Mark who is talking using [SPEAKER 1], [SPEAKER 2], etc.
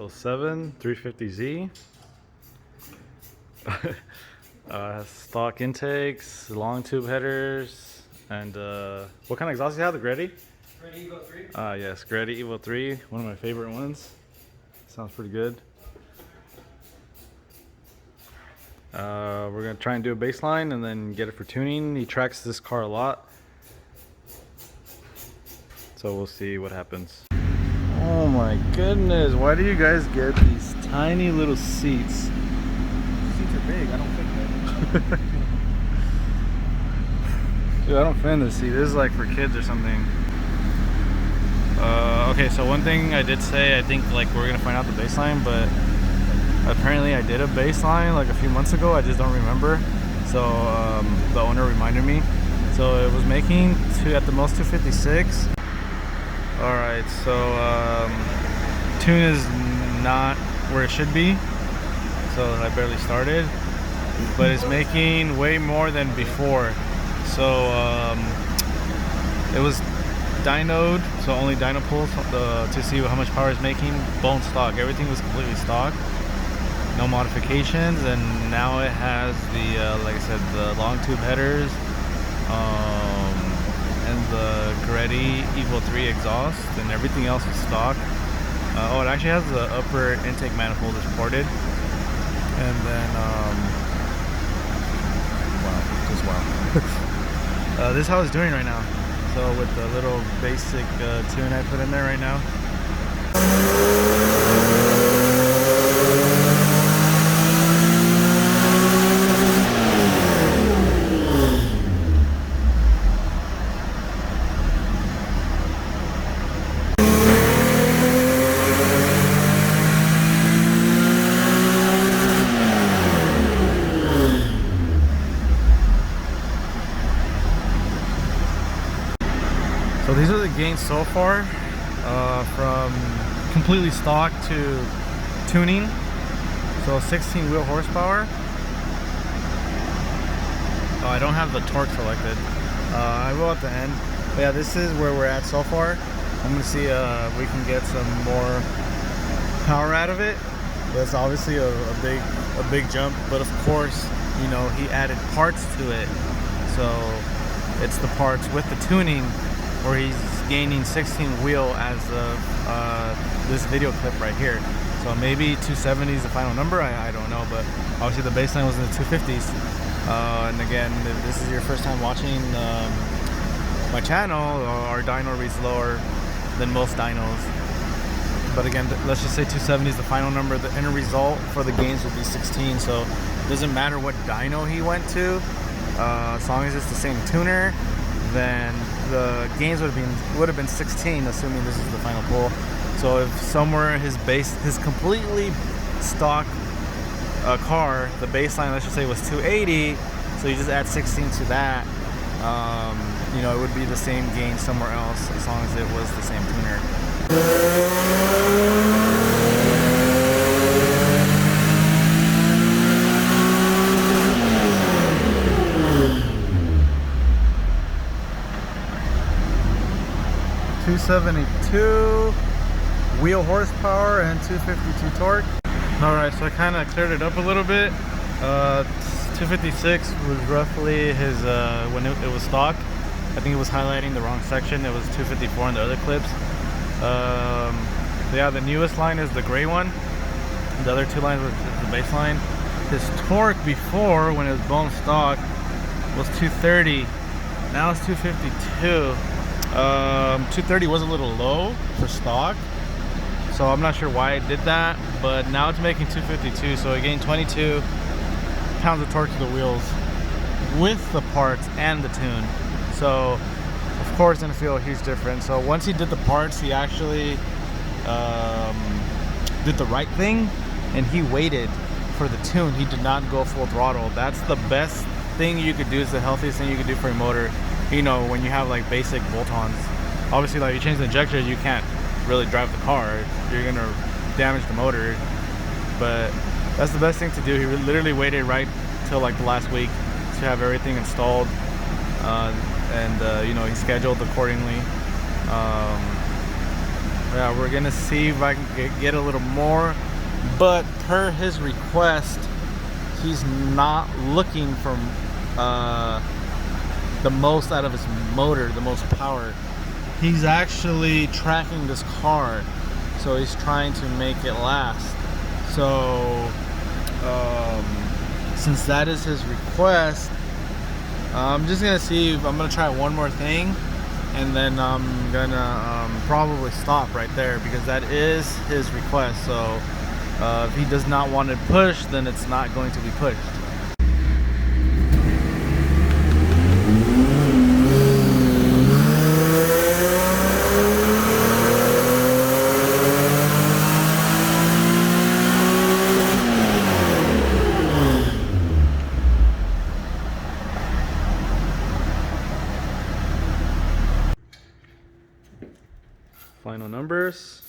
[SPEAKER 1] 07 350Z. Stock intakes, long tube headers, and what kind of exhaust do you have? The Greddy?
[SPEAKER 2] Greddy Evo 3?
[SPEAKER 1] Yes, Greddy Evo 3, one of my favorite ones. Sounds pretty good. We're gonna try and do a baseline and then get it for tuning. He tracks this car a lot, so we'll see what happens. Oh my goodness, why do you guys get these tiny little seats?
[SPEAKER 2] Seats are big, I don't fit that.
[SPEAKER 1] Dude, I don't fit in this seat. This is like for kids or something. Okay, so one thing I did say, I think like we're gonna find out the baseline, but apparently I did a baseline like a few months ago. I just don't remember. So the owner reminded me. So it was making at the most 256. All right, so tune is not where it should be. So I barely started, but it's making way more than before. So it was dynoed, so only dyno pulls to see how much power it's making. Bone stock, everything was completely stock, no modifications, and now it has the like I said, the long tube headers and the Greddy Evo 3 exhaust, and everything else is stock. Oh, it actually has the upper intake manifold is ported, and then wow, just wow. This is how it's doing right now. So with the little basic tune I put in there right now. So these are the gains so far, from completely stock to tuning. So 16 wheel horsepower. Oh, I don't have the torque selected. I will at the end. But yeah, this is where we're at so far. I'm gonna see if we can get some more power out of it. That's obviously a big jump, but of course, you know, he added parts to it. So it's the parts with the tuning where he's gaining 16 wheel as of this video clip right here. So maybe 270 is the final number, I don't know, but obviously the baseline was in the 250s. And again, if this is your first time watching my channel, our dyno reads lower than most dynos. But again, let's just say 270 is the final number. The end result for the gains would be 16, so it doesn't matter what dyno he went to, as long as it's the same tuner, then the gains would have been 16, assuming this is the final pull. So if somewhere his completely stock car, the baseline, let's just say, was 280, so you just add 16 to that, you know, it would be the same gain somewhere else as long as it was the same tuner. 272 wheel horsepower and 252 torque. All right, so I kind of cleared it up a little bit. 256 was roughly his when it was stock. I think it was highlighting the wrong section. It was 254 in the other clips. Yeah, the newest line is the gray one. The other two lines was the baseline. His torque before, when it was bone stock, was 230. Now it's 252. 230 was a little low for stock, so I'm not sure why it did that, but now it's making 252, so it gained 22 pounds of torque to the wheels with the parts and the tune. So of course gonna feel a huge difference. So once he did the parts, he actually did the right thing, and he waited for the tune. He did not go full throttle. That's the best thing you could do. Is the healthiest thing you could do for your motor. You know, when you have like basic bolt-ons, obviously like you change the injectors, you can't really drive the car, you're gonna damage the motor. But that's the best thing to do. He literally waited right till like the last week to have everything installed, and you know, he scheduled accordingly. Yeah, we're gonna see if I can get a little more, but per his request, he's not looking for the most out of his motor, the most power. He's actually tracking this car, so he's trying to make it last. So since that is his request, I'm just gonna see if I'm gonna try one more thing, and then I'm gonna probably stop right there, because that is his request. So if he does not want it pushed, then it's not going to be pushed. Final numbers.